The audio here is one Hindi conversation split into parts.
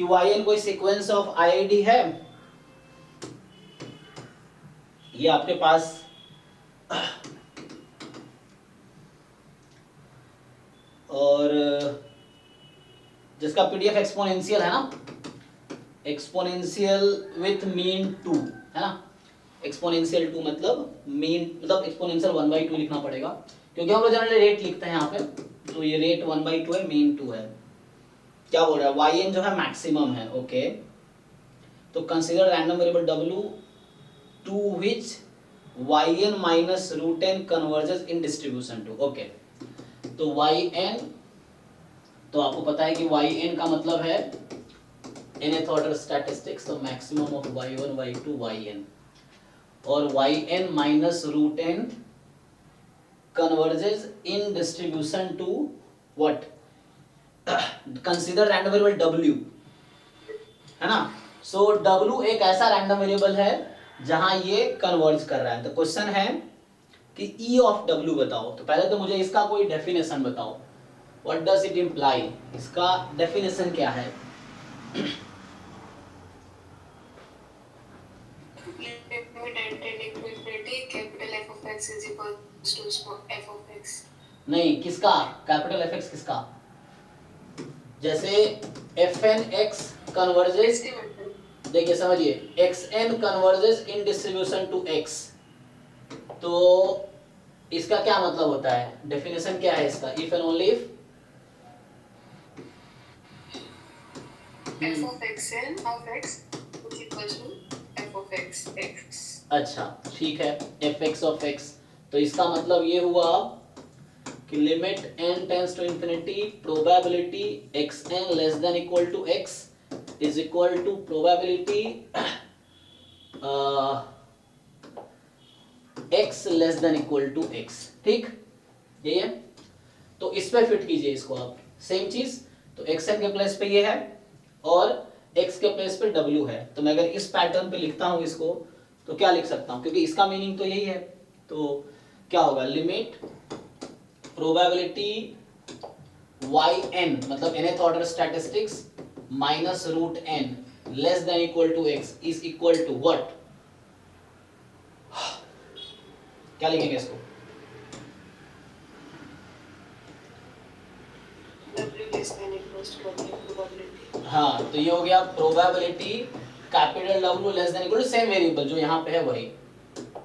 कि yn कोई सीक्वेंस ऑफ आईआईडी है, ये आपके पास और जिसका पीडीएफ एक्सपोनेंशियल है ना, एक्सपोनेंशियल विथ मीन 2 है ना, एक्सपोनेंशियल 2 मतलब मीन मतलब एक्सपोनेंशियल 1/2 लिखना पड़ेगा क्योंकि हम लोग जनरली रेट लिखते हैं यहाँ पे, तो ये रेट 1/2 है, मीन 2 है। क्या बोल रहा है, yn जो है मैक्सिमम है, ओके। तो consider random variable w to which yn minus root n converges in distribution to, okay. तो yn, तो आपको पता है कि yn का मतलब है nth ऑर्डर स्टैटिस्टिक्स, तो maximum of y1 y2 yn, और yn minus root n converges in distribution to what, consider random variable w है ना। सो w एक ऐसा रैंडम वेरिएबल है जहां ये कन्वर्ज कर रहा है। तो क्वेश्चन है कि e ऑफ w बताओ। तो पहले तो मुझे इसका कोई डेफिनेशन बताओ, व्हाट डज इट इंप्लाई, इसका डेफिनेशन क्या है? नहीं, किसका कैपिटल एफ एक्स, किसका? जैसे एफ एन एक्स कन्वर्जेस, देखिए समझिए, x n converges in distribution to x, तो इसका क्या मतलब होता है, डेफिनेशन क्या है इसका? If and only if f of x n of x is equal to f of x x। अच्छा ठीक है, एफ एक्स ऑफ एक्स, तो इसका मतलब ये हुआ कि limit n tends to infinity probability x n less than equal to x is equal to probability x less than equal to x, ठीक, यही है। तो इस पे फिट कीजिए इसको आप, सेम चीज, तो xn के प्लेस पे ये है और x के प्लेस पे w है। तो मैं अगर इस पैटर्न पे लिखता हूं इसको, तो क्या लिख सकता हूं, क्योंकि इसका मीनिंग तो यही है, तो क्या होगा, लिमिट प्रोबेबिलिटी yn मतलब nth order statistics minus root n less than equal to x is equal to what, क्या लिखेंगे इसको? हाँ, तो ये हो गया probability capital W less than equal to same variable जो यहाँ पे है वही,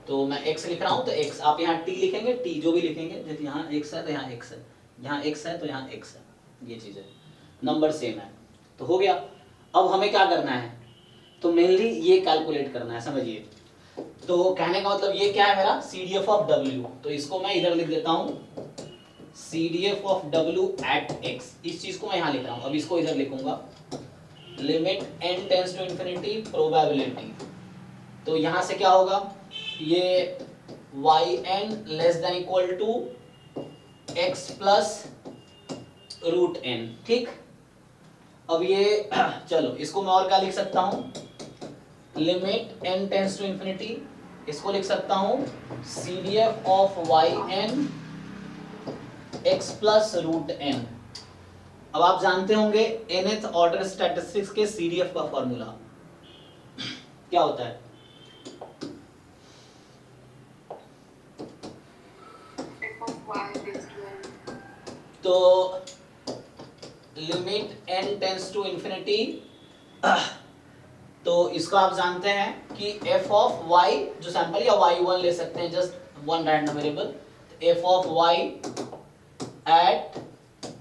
तो मैं x लिख रहा हूँ, तो x आप यहाँ t लिखेंगे, t जो भी लिखेंगे, जैसे यहाँ x है तो यहाँ x है, यहाँ x है तो यहाँ x है, ये चीज है, नंबर सेम है, तो हो गया। अब हमें क्या करना है, तो मेनली ये कैलकुलेट करना है, समझिए। तो कहने का मतलब ये क्या है मेरा, CDF ऑफ W, तो इसको मैं इधर लिख देता हूँ CDF of W at x, इस चीज को मैं यहाँ लिख रहा हूँ, अब इसको इधर लिखूंगा limit n tends to infinity probability, तो यहाँ से क्या होगा, ये yn less than equal to x plus root n, ठीक। अब ये चलो इसको मैं और क्या लिख सकता हूँ, limit n tends to infinity, इसको लिख सकता हूँ CDF of yn x plus root n। अब आप जानते होंगे nth ऑर्डर स्टैटिस्टिक्स के CDF का फॉर्मूला क्या होता है, तो limit n tends to infinity, तो इसको आप जानते हैं कि f ऑफ y जो सैंपल या y1 ले सकते हैं, just one random variable, f of y at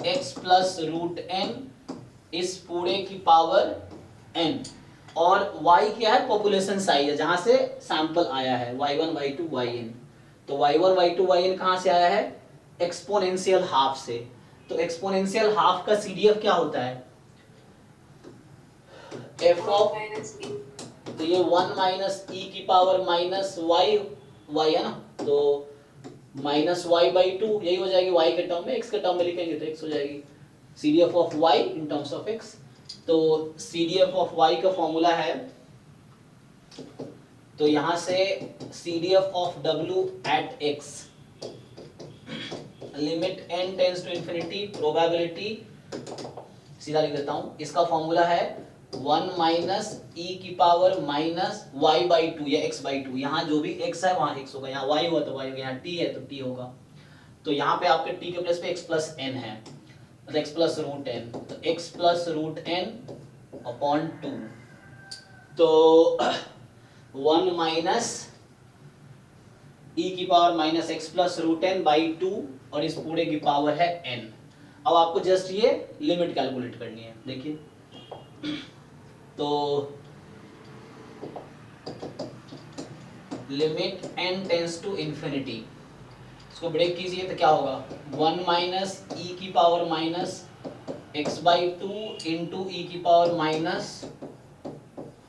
x plus root n इस पूरे की पावर n, और y क्या है, पॉपुलेशन साइज है जहां से सैंपल आया है, y1 y2 yn, तो y1 y2 yn कहां से आया है, एक्सपोनेंशियल हाफ से, तो एक्सपोनेंशियल हाफ का CDF क्या होता है, f ऑफ, तो ये 1 माइनस e की पावर माइनस y है ना, तो माइनस y बाई 2, यही हो जाएगी y के टर्म में, x के टर्म में लिखेंगे तो x हो जाएगी, CDF of y in terms of x, तो CDF ऑफ y का फॉर्मूला है, तो यहां से CDF of w at x limit n tends to infinity probability, सीधा लिख देता हूं, इसका फॉर्मूला है 1 माइनस ई की power minus y by two या एक्स बाई टू, यहाँ जो भी एक्स है वहाँ एक्स होगा, यहाँ वाई हुआ तो वाई होगा, यहाँ टी है तो टी होगा। तो यहाँ पे आपके टी के प्लेस पे एक्स प्लस एन है, मतलब एक्स प्लस रूट एन, तो x plus root n upon two. तो 1 माइनस ई की power minus x plus root n by two, और इस पूरे की पावर है एन। अब आपको जस्ट ये लिमिट कैलकुलेट करनी है, देखिए। तो limit n tends to infinity, इसको ब्रेक कीजिए तो क्या होगा, 1 माइनस ई की power minus x by two into e की power minus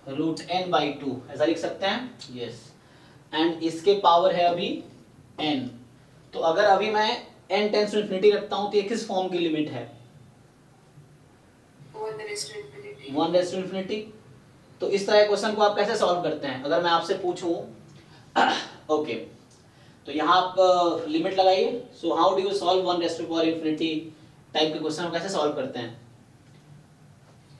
root n by two, ऐसा लिख सकते हैं, यस। एंड इसके पावर है अभी n। तो अगर अभी मैं n टेंस टू इंफिनिटी रखता हूं तो ये किस फॉर्म की लिमिट है, 1 raised to infinity. 1 raise to infinity. तो इस तरह के क्वेश्चन को आप कैसे सॉल्व करते हैं, अगर मैं आपसे पूछूं ओके, तो यहाँ आप लिमिट लगाइए। So how do you solve 1 raise to power infinity type के क्वेश्चन को कैसे सॉल्व करते हैं?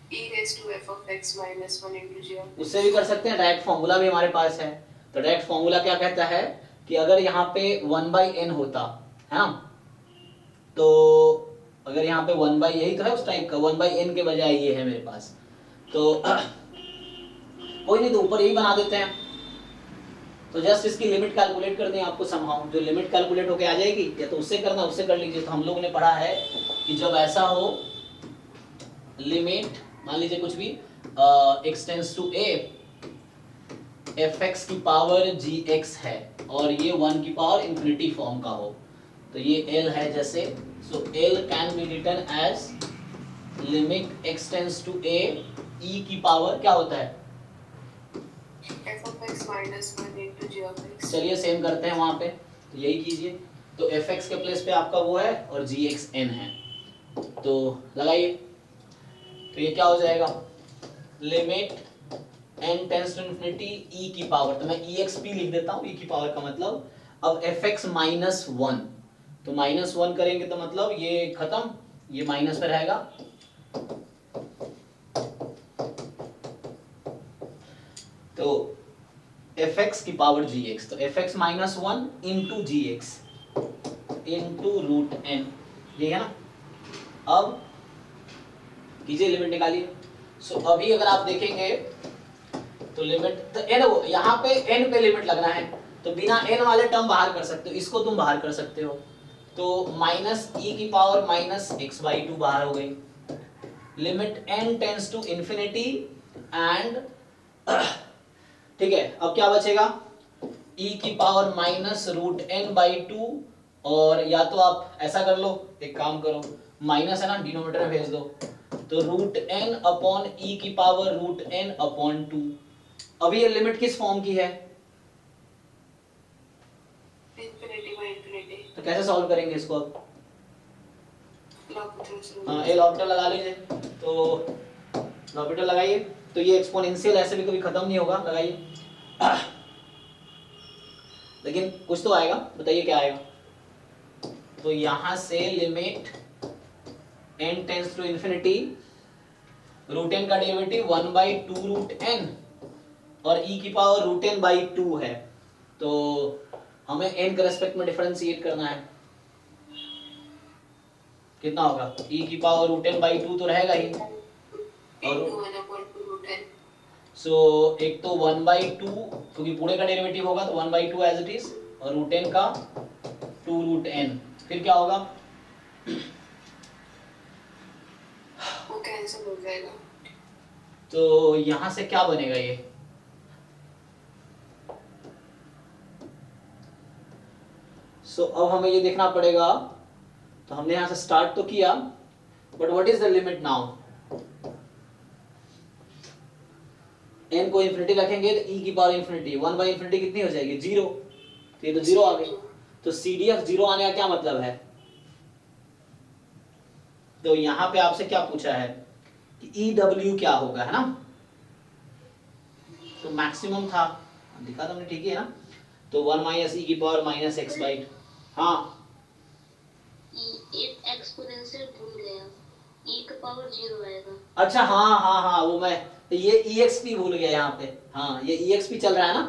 E raised to f of x minus 1 into g of x. उससे भी कर सकते हैं, डायरेक्ट फॉर्मूला भी हमारे पास है। तो डायरेक्ट फॉर्मूला क्या कहता है कि अगर यहाँ पे 1/n होता है ना, तो अगर यहाँ पे 1 बाई, यही तो है उस टाइप का, 1/n के बजाय ये है मेरे पास, तो कोई नहीं, तो ऊपर यही बना देते हैं। तो जस्ट इसकी लिमिट कैलकुलेट कर दें आपको, समहाउ जो लिमिट कैलकुलेट होके आ जाएगी, या तो उससे करना, उससे कर लीजिए। तो हम लोगों ने पढ़ा है कि जब ऐसा हो, लिमिट मान लीजिए कुछ भी x tends to a, fx की पावर gx है और ये 1 की पावर इंफिनिटी फॉर्म का हो, तो ये l है जैसे, so l can be written as limit x tends to a e की पावर क्या होता है, f of x minus 1 into g of x. चलिए सेम करते हैं वहां पे, तो यही कीजिए। तो fx के प्लेस पे आपका वो है और gx n है, तो लगाइए। तो ये क्या हो जाएगा, limit n tends to infinity e की पावर, तो मैं exp लिख देता हूँ, e की पावर का मतलब, अब fx माइनस 1, तो माइनस 1 करेंगे तो मतलब ये खत्म, ये माइनस पे रहेगा, तो fx की पावर gx, तो fx minus 1 into gx into root n, ये है ना। अब कीजिए, लिमिट निकालिए। सो अभी अगर आप देखेंगे तो लिमिट, तो n यहाँ पे n पे लिमिट लगना है, तो बिना n वाले टर्म बाहर कर सकते हो, इसको तुम बाहर कर सकते हो। तो माइनस e की power minus x by two बाहर हो गई, limit n tends to infinity and ठीक है। अब क्या बचेगा, e की power minus root n by two, और या तो आप ऐसा कर लो, एक काम करो, माइनस है ना, डिनोमिनेटर में भेज दो, तो रूट n अपॉन e की power root n upon two. अभी ये लिमिट किस फॉर्म की है, Infinity by infinity. तो कैसे सॉल्व करेंगे इसको अब, L'Hopital हाँ एल ऑर्बिटल लगा लीजिए, तो ऑर्बिटल लगाइए, तो ये एक्सपोनेंशियल ऐसे भी कभी खत्म नहीं होगा, लगाइए। लेकिन कुछ तो आएगा, बताइए क्या आएगा। तो यहां से limit n tends to infinity, root n का डेरिवेटिव 1/2 रूट n और e की पावर रूट n बाई 2 है, तो हमें n के रेस्पेक्ट में डिफरेंशिएट करना है, कितना होगा, e की पावर रूट n बाई 2 तो रहेगा ही, और into 1 upon 2 root n. सो एक तो 1/2 क्योंकि पूरे का डेरिवेटिव होगा, तो 1/2 एज इट इज, और रूट n का 2 रूट n, फिर क्या होगा, वो कैंसिल हो जाएगा. तो यहां से क्या बनेगा ये, सो अब हमें ये देखना पड़ेगा। तो हमने यहां से स्टार्ट तो किया, but what is the limit now, n को इंफिनिटी रखेंगे तो e की पावर इंफिनिटी, 1 बाई इंफिनिटी कितनी हो जाएगी, 0, तो ये तो 0 आ गई। तो CDF 0 आने का क्या मतलब है, तो यहां पे आपसे क्या पूछा है कि EW क्या होगा, है ना, तो मैक्सिमम था, दिखा तो हमने, ठीक ही है ना। तो 1 माइनस e की पावर माइनस एक्स बाई, हाँ एक्सपोनेंशियल भूल गया, e का पावर 0 आएगा। अच्छा, हाँ हाँ हाँ, वो मैं तो ये EXP भूल गया यहाँ पे, हाँ ये EXP चल रहा है ना,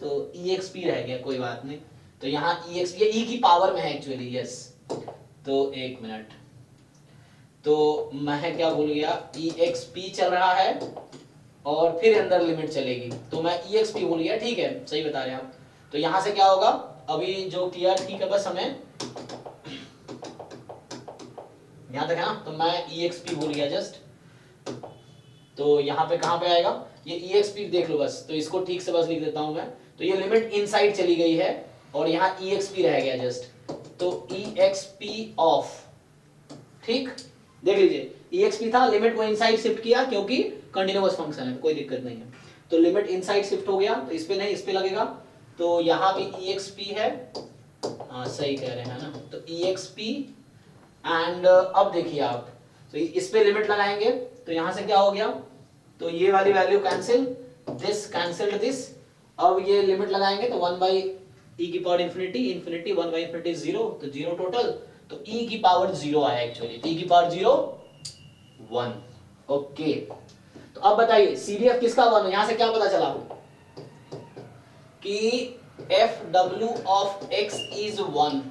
तो EXP रह गया, कोई बात नहीं। तो यहाँ EXP ये E की पावर में है एक्चुअली, यस। तो एक मिनट, तो मैं क्या भूल गया, EXP चल रहा है और फिर अंदर लिमिट चलेगी, तो मैं EXP भूल गया, ठीक है सही बता रहे हैं आप। तो यहाँ से क्या होगा, अभी जो किया ठीक है, बस हमें यहाँ तक है ना, तो मैं EXP भूल गया जस्ट। तो यहाँ पे कहाँ पे आएगा ये EXP, देख लो बस, तो इसको ठीक से बस लिख देता हूँ मैं। तो ये लिमिट इनसाइड चली गई है और यहाँ EXP रह गया जस्ट, तो EXP ऑफ, ठीक देख लीजिए EXP था, लिमिट को इनसाइड शिफ्ट किया क्योंकि कंटिन्यूअस फंक्शन है, तो कोई दिक्कत नहीं है। तो लिमिट इनसाइड शिफ्ट हो गया, तो इस पे नहीं, इस पे लगेगा, तो यहाँ भी EXP है, हाँ सही कह रहे हैं ना, तो EXP एंड अब देखिए आप, तो इस पे लिमिट लगाएंगे तो यहाँ से क्या हो गया, तो ये वाली value cancel, this cancelled this, अब ये लिमिट लगाएंगे तो 1 बाई ई की power infinity, infinity 1 by infinity 0, तो 0 टोटल, तो e की पावर 0 आया एक्चुअली, e की पावर 0 1। ओके, तो अब बताइए CDF किसका 1 है, यहां से क्या पता चला कि FW of x is 1,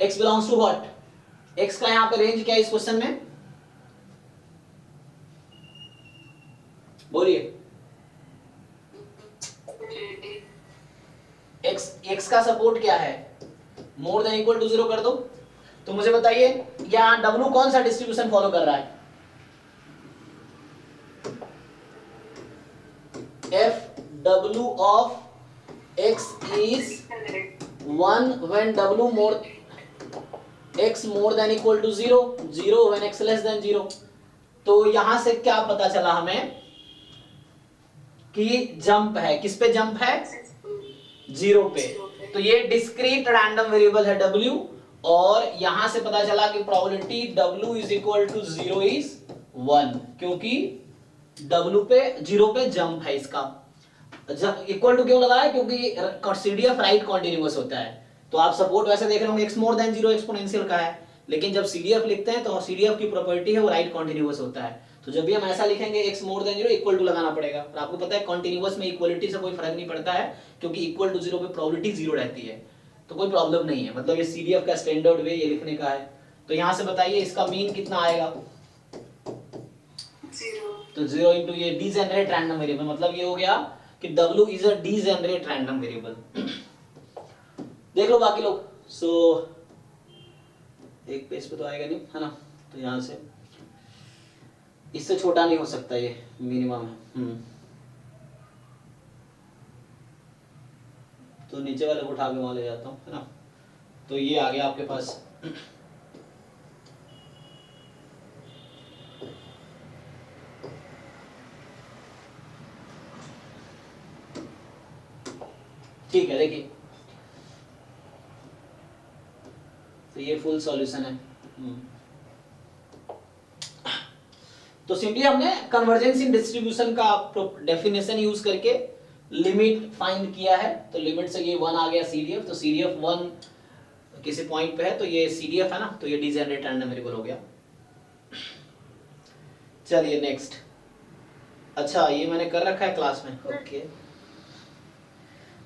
x belongs to what, x का यहां पे रेंज क्या है इस क्वेश्चन में, बोलिए। x का सपोर्ट क्या है, मोर देन इक्वल टू 0 कर दो। तो मुझे बताइए यहाँ w कौन सा डिस्ट्रीब्यूशन फॉलो कर रहा है, FW of x is 1 when w more x more than equal to 0, 0 when x less than 0। तो यहां से क्या पता चला हमें कि जंप है, किस पे जंप है, 0 पे। तो ये डिस्क्रीट रैंडम वेरिएबल है w, और यहां से पता चला कि probability w is equal to 0 is 1, क्योंकि w पे 0 पे जंप है इसका। इक्वल टू क्यों लगाया, क्योंकि CDF राइट कॉन्टिन्यूअस होता है। तो आप सपोर्ट वैसे देख रहे होंगे x मोर देन 0 एक्सपोनेंशियल का है, लेकिन जब CDF लिखते हैं तो CDF की प्रॉपर्टी है वो राइट कॉन्टिन्यूअस होता है। तो जब भी हम ऐसा लिखेंगे x more than 0 equal to लगाना पड़ेगा, और आपको पता है कॉन्टिन्यूअस में इक्वलिटी से कोई फर्क नहीं पड़ता है, क्योंकि इक्वल टू 0 पे प्रोबेबिलिटी 0 रहती है, तो कोई प्रॉब्लम नहीं है। मतलब ये CDF का स्टैंडर्ड वे ये लिखने का है। तो यहाँ से बताइए इसका मीन कितना आएगा, 0। तो 0 इंटू ये डीजेनरेट रैंडम वेरिएबल, मतलब ये हो गया कि w is a degenerate random variable. देख लो बाकी लोग, सो एक पेज पे तो आएगा नहीं है ना, तो यहाँ से इससे छोटा नहीं हो सकता, ये मिनिमम है। तो नीचे वाले को उठा के वहां ले जाता हूँ, है ना। तो ये आ गया आपके पास, ठीक है। देखिए तो ये फुल सॉल्यूशन है। तो सिंपली हमने कन्वर्जेंस इन डिस्ट्रीब्यूशन का डेफिनेशन यूज करके लिमिट फाइंड किया है। तो लिमिट से ये 1 आ गया CDF, तो CDF 1 किसी पॉइंट पे है, तो ये CDF है ना, तो ये डीजेनरेट रैंडम वेरिएबल हो गया। चलिए नेक्स्ट, अच्छा ये मैंने कर रखा है क्लास में, ओके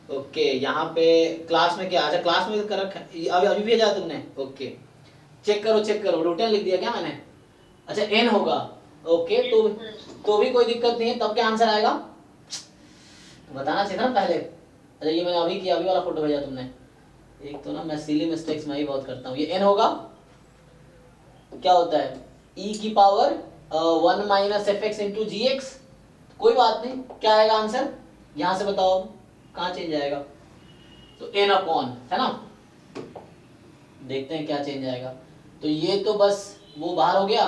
ओके। यहाँ पे क्लास में क्या, अच्छा क्लास में कर रखा है, अभी भेजा तुमने, ओके चेक करो, रूटीन लिख दिया क्या मैंने, अच्छा n होगा, ओके। तो भी कोई दिक्कत नहीं है, तब क्या आंसर आएगा, तो बताना चाहिए ना पहले। अच्छा ये मैंने अभी किया, अभी वाला फोटो भेजा तुमने, एक तो ना मैं सिली मिस्टेक्स मैं ही बहुत करता हूँ। ये n होगा, क्या होता है e की पावर 1 माइनस fx इंटू जी, कोई बात नहीं, क्या आएगा आंसर, यहां से बताओ कहाँ चेंज आएगा, तो n अपॉन, है ना, देखते हैं क्या चेंज आएगा। तो ये तो बस वो बाहर हो गया,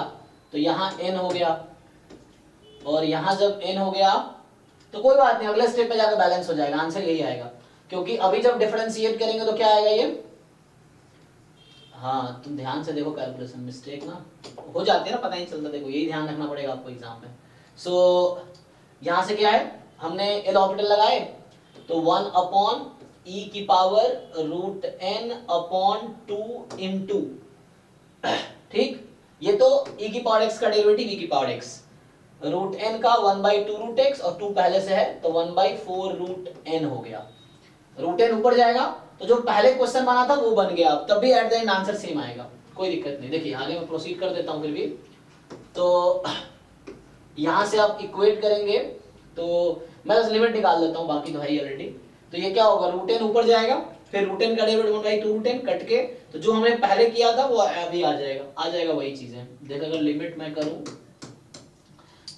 तो यहाँ n हो गया, और यहाँ जब n हो गया तो कोई बात नहीं, अगले स्टेप पे जाकर बैलेंस हो जाएगा, आंसर यही आएगा। क्योंकि अभी जब डिफरेंशिएट करेंगे तो क्या आएगा ये, हाँ तुम ध्यान से देखो, कैलकुलेशन मिस्टेक ना हो जाती है ना, पता नहीं चलता, देखो यही ध्यान रखना पड़ेगा आपको एग्जाम में। सो यहाँ से क्या है, हमने एल ऑर्बिटल लगाए, तो 1 अपॉन ई की power root n upon 2 into, ठीक, ये तो e की की पावर x का डेरिवेटिव e की पावर x, रूट n का 1/2 रूट x और 2 पहले से है तो 1/4 रूट n हो गया। रूट n ऊपर जाएगा तो जो पहले क्वेश्चन बना था वो बन गया, तब भी at the end answer same आएगा, कोई दिक्कत नहीं। देखिए आगे मैं प्रोसीड कर देता हूँ फिर भी। तो यहाँ से आप इक्वेट करेंगे तो मैं बस लिमिट निकाल देता हूँ, बाकी तो है ही ऑलरेडी। तो ये क्या होगा, रूट n ऊपर जाएगा, फिर रूट n का डेरिवेटिव 1/2 रूट n कट के, तो जो हमने पहले किया था वो अभी आ जाएगा वही चीजें। देख अगर लिमिट मैं करूँ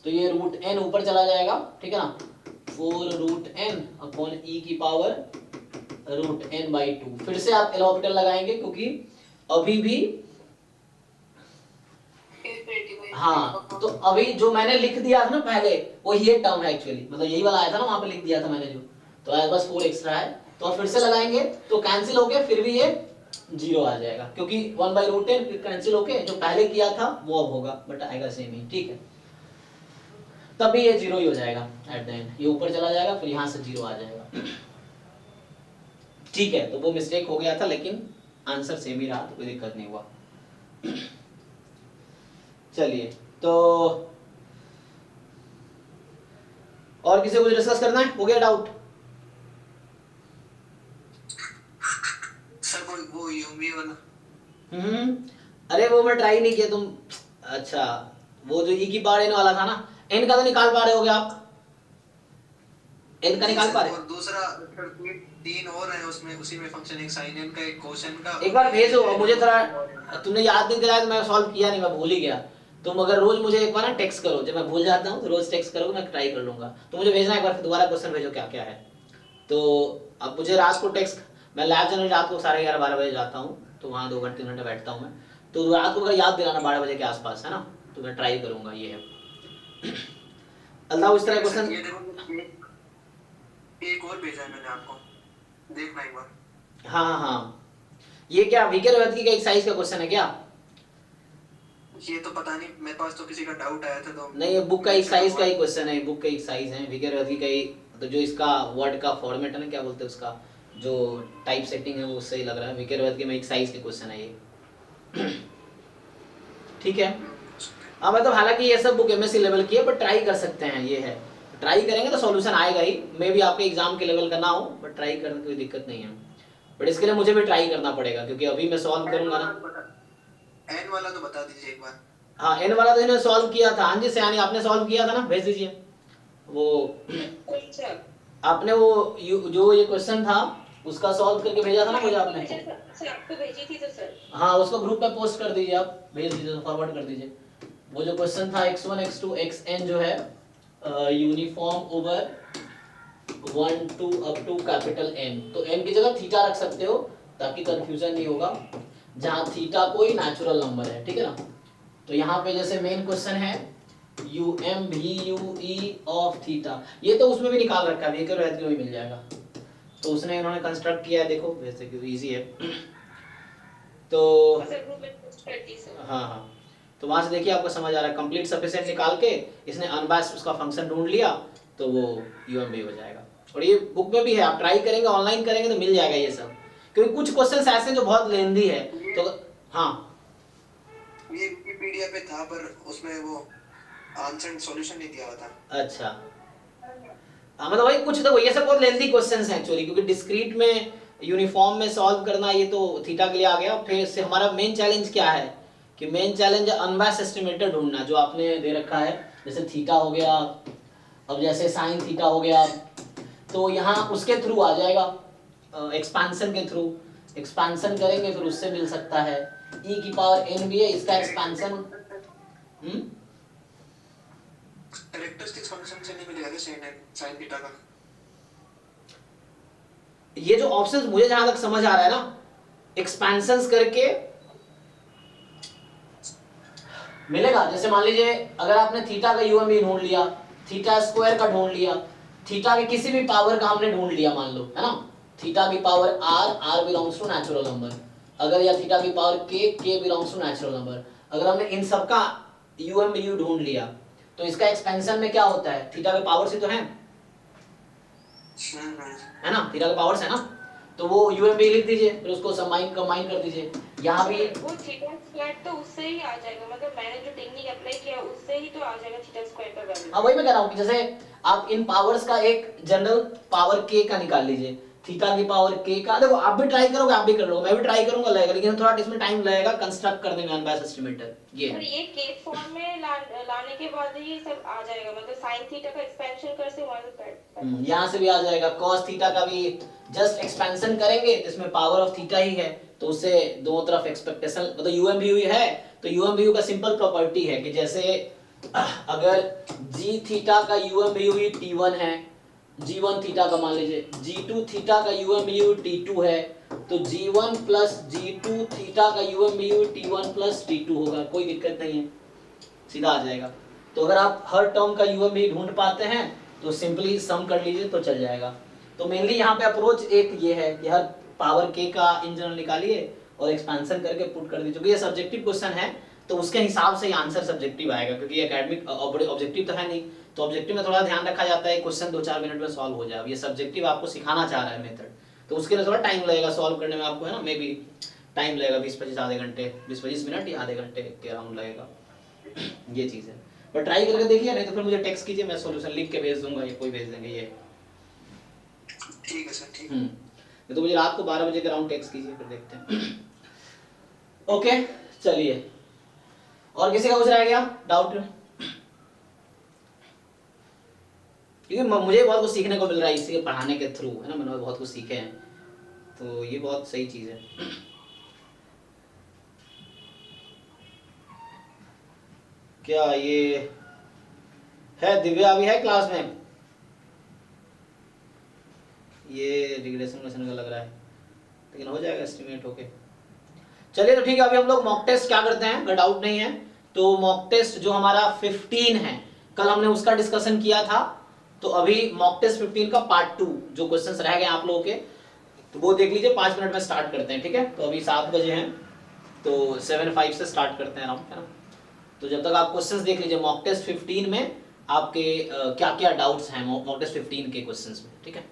तो ये रूट n ऊपर चला जाएगा, ठीक है ना, 4 रूट n अपॉन e की पावर रूट n/2। फिर से आप एल ऑर्बिटल लगाएंगे क्योंकि अभी भी हाँ, तो अभी जो मैंने लिख दिया था ना पहले वो ये टर्म है एक्चुअली, मतलब यही वाला आया था ना वहां पे लिख दिया था मैंने जो, तो बस 4 एक्स्ट्रा है, तो आप फिर से लगाएंगे तो कैंसिल होके फिर भी ये 0 आ जाएगा, क्योंकि 1/√10 फिर कैंसिल होके जो पहले किया था वो अब होगा, बट आएगा सेम ही, ठीक है। तभी ये 0 ही हो जाएगा एट द एंड, ये ऊपर चला जाएगा फिर यहाँ से 0 आ जाएगा, ठीक है। तो वो मिस्टेक हो गया था लेकिन आंसर सेम ही रहा, तो कोई दिक्कत नहीं हुआ। चलिए, तो और किसी को डिस्कस करना है, हो गया डाउट? सर वो यूमी वाला, अरे वो मैं ट्राई नहीं किया तुम, अच्छा वो जो ई की पावर एन वाला था ना, एन का तो निकाल पा रहे होगे आप, एन का निकाल पा रहे? और दूसरा 3 और है उसमें, उसी में फंक्शन एक साइन एन का, एक कोसेन का। एक बार भेजो मुझे, थोड़ा तुमने याद नहीं दिलाया तो मैं सॉल्व किया नहीं, मैं भूल ही गया। तुम अगर रोज मुझे एक बार ना टेक्स्ट करो, जब मैं भूल जाता हूँ तो रोज टेक्स्ट करो, मैं ट्राई कर लूंगा। तो मुझे भेजना एक बार, फिर दोबारा क्वेश्चन भेजो क्या क्या है। तो अब मुझे रात को टेक्स्ट, मैं लैब जनरली रात को 11:30-12 बजे जाता हूँ, तो वहाँ 2 घंटे 3 घंटे बैठता हूँ मैं, तो रात को अगर याद दिलाना 12 बजे के आसपास, है ना, तो मैं ट्राई करूंगा। ये है अल्लाह, इस तरह क्वेश्चन। ये देखो एक और भेजा है मैंने आपको, देखना एक बार। हाँ, ये क्या वीके रवैती का एक्सरसाइज का क्वेश्चन है क्या? ये तो पता नहीं, मेरे पास तो किसी का डाउट आया था, तो नहीं, ये बुक का एक्सरसाइज का ही क्वेश्चन है, बुक का एक्सरसाइज है, वीके रवैती का ही। तो जो इसका वर्ड का फॉर्मेट है ना, क्या बोलते हैं उसका, जो टाइप सेटिंग है वो उससे ही लग रहा है, वीके रवैती में एक्सरसाइज के क्वेश्चन है ये। ठीक है, हाँ मतलब हालांकि ये सब बुक एमएससी लेवल की है, बट ट्राई कर सकते हैं, ये है, ट्राई करेंगे तो सॉल्यूशन आएगा ही। मे भी आपके एग्जाम के लेवल का ना हो, बट ट्राई करने में कोई दिक्कत नहीं है। बट इसके लिए मुझे भी ट्राई करना पड़ेगा, क्योंकि अभी मैं सॉल्व करूंगा ना। एन वाला तो बता दीजिए एक बार। हाँ, एन वाला तो इन्होंने सॉल्व किया था। हाँ जी सयानी, आपने सॉल्व किया था ना, भेज दीजिए वो। आपने वो जो ये क्वेश्चन था उसका सॉल्व करके भेजा था ना मुझे आपने? सर आपको भेजी थी तो सर। हाँ, उसको ग्रुप में पोस्ट कर दीजिए, आप भेज दीजिए, फॉरवर्ड कर दीजिए। वो जो क्वेश्चन था x1 x2 xn जो है uniform over 1 to up to capital N, तो n की जगह थीटा रख सकते हो ताकि कंफ्यूजन नहीं होगा, जहाँ थीटा कोई नेचुरल नंबर है, ठीक है ना। तो यहाँ पे जैसे मेन क्वेश्चन है UMVUE ऑफ थीटा, ये तो उसमें भी निकाल रखा है, वेकर रहती हुई मिल जाएगा, तो उसने इन्होंने कंस्ट्रक्ट किया है, देखो वैसे क्योंकि इजी है। तो हाँ, तो वहां से देखिए आपको समझ आ रहा है, कंप्लीट सफिशिएंट निकाल के इसने अनबायस्ड उसका फंक्शन ढूंढ लिया, तो वो UMV हो जाएगा। और ये बुक में भी है, आप ट्राई करेंगे, ऑनलाइन करेंगे तो मिल जाएगा ये सब, क्योंकि कुछ क्वेश्चंस ऐसे जो बहुत लेंदी है। तो हाँ, ये विकिपीडिया पे था पर उसमें वो आंसर सॉल्यूशन नहीं दिया हुआ था। अच्छा, हाँ मतलब वही कुछ, तो ये सब बहुत लेंदी क्वेश्चंस हैं एक्चुअली, क्योंकि डिस्क्रीट में यूनिफॉर्म में सॉल्व करना, ये तो थीटा के लिए आ गया। फिर से हमारा मेन चैलेंज क्या है कि मेन चैलेंज है अनबायस्ड एस्टिमेटर ढूंढना, जो आपने दे रखा है, जैसे थीटा हो गया, अब जैसे साइन थीटा हो गया, तो यहाँ उसके थ्रू आ जाएगा, एक्सपांसन के थ्रू एक्सपांसन करेंगे फिर उससे मिल सकता है। e की पावर n भी है, इसका एक्सपांसन कैरेक्टरिस्टिक्स फंक्शन से नहीं मिलेगा क्या sin थीटा का? ये जो ऑप्शंस मुझे जहां तक समझ आ रहा है ना, एक्सपेंशंस करके मिलेगा। जैसे मान लीजिए अगर आपने थीटा का UMV ढूंढ लिया, थीटा स्क्वायर का ढूंढ लिया, थीटा के किसी भी पावर का हमने ढूंढ लिया, मान लो, है ना, थीटा की power r belongs to natural number, अगर या थीटा की power k belongs to natural number, अगर हमने इन सब का UMV ढूंढ लिया, तो इसका एक्सपेंशन में क्या होता है, थीटा के पावर से तो है ना, थीटा के पावर्स है ना, तो वो UMB लिख दीजिए, फिर उसको कंबाइन कर दीजिए। यहाँ भी वो थीटा स्क्वायर तो उससे ही आ जाएगा, मतलब मैंने जो टेक्निक अप्लाई किया उससे ही तो आ जाएगा थीटा स्क्वायर का वैल्यू। हाँ वही मैं कह रहा हूँ कि जैसे आप इन पावर्स का एक जनरल पावर k का निकाल लीजिए, थीटा की पावर k का। देखो आप भी ट्राई करोगे, आप भी कर लोगे, मैं भी ट्राई करूंगा, लगेगा, लेकिन थोड़ा इसमें टाइम लगेगा कंस्ट्रक्ट करने में अनबायस्ड एस्टिमेटर। ये और ये के फॉर्म में लाने के बाद ये सब आ जाएगा, मतलब साइन थीटा का एक्सपेंशन कर से वहां से यहाँ से भी आ जाएगा, cos थीटा का भी जस्ट एक्सपेंशन करेंगे तो इसमें पावर ऑफ थीटा ही है, तो उससे दोनों तरफ एक्सपेक्टेशन, मतलब UMBU है तो UMBU का सिंपल प्रॉपर्टी है कि जैसे अगर g थीटा का UMBU T1 है, g1 थीटा का मान लीजिए, g2 थीटा का UMBU T2 है, तो g1 प्लस g2 थीटा का UMBU T1 प्लस T2 होगा, कोई दिक्कत नहीं है, सीधा आ जाएगा। तो अगर आप हर टर्म का UMBU ढूंढ पाते हैं तो सिंपली सम कर लीजिए तो चल जाएगा। तो मेनली यहाँ पे अप्रोच एक ये है कि हर पावर k का इन जनरल निकालिए और एक्सपेंशन करके पुट कर दीजिए, क्योंकि ये सब्जेक्टिव क्वेश्चन है तो उसके हिसाब से ही आंसर सब्जेक्टिव आएगा, क्योंकि एकेडमिक ऑब्जेक्टिव तो है नहीं, तो ऑब्जेक्टिव में थोड़ा ध्यान रखा जाता है क्वेश्चन 2-4 मिनट में सॉल्व हो जाए। ये सब्जेक्टिव आपको सिखाना चाह रहा है मेथड, तो उसके लिए थोड़ा टाइम लगेगा सॉल्व करने में आपको, है ना, मे बी टाइम लगेगा 20-25 आधे घंटे, 20-25 मिनट या आधे घंटे के अराउंड लगेगा। ये चीज़ है, पर ट्राई करके देखिए, नहीं तो फिर मुझे टेक्स्ट कीजिए, मैं सॉल्यूशन लिख के भेज दूंगा, ये कोई भेज देंगे ये। ठीक है सर, ठीक। नहीं तो मुझे रात को 12 बजे के अराउंड टेक्स्ट कीजिए, फिर देखते हैं। ओके चलिए, और किसी का कुछ रह गया डाउट? क्योंकि मुझे बहुत कुछ सीखने को मिल रहा है इसी के पढ़ाने के थ्रू, है ना, मैंने बहुत कुछ सीखे हैं, तो ये बहुत सही चीज़ है। क्या ये है दिव्या अभी है क्लास में? ये रिग्रेशन क्वेश्चन का लग रहा है, लेकिन हो जाएगा एस्टिमेट होके। चलिए तो ठीक है, अभी हम लोग मॉक टेस्ट क्या करते हैं, अगर डाउट नहीं है तो मॉक टेस्ट जो हमारा 15 है, कल हमने उसका डिस्कशन किया था, तो अभी मॉक टेस्ट 15 का पार्ट 2 जो क्वेश्चंस रह गए आप लोगों के, तो वो देख लीजिए। 5 मिनट में स्टार्ट करते हैं, ठीक है। तो अभी 7 बजे हैं, तो 7:05 से स्टार्ट करते हैं अराउंड, है ना। तो जब तक आप क्वेश्चंस देख लीजिए मॉक टेस्ट 15 में आपके क्या क्या डाउट्स हैं मॉक टेस्ट 15 के क्वेश्चंस में, ठीक है।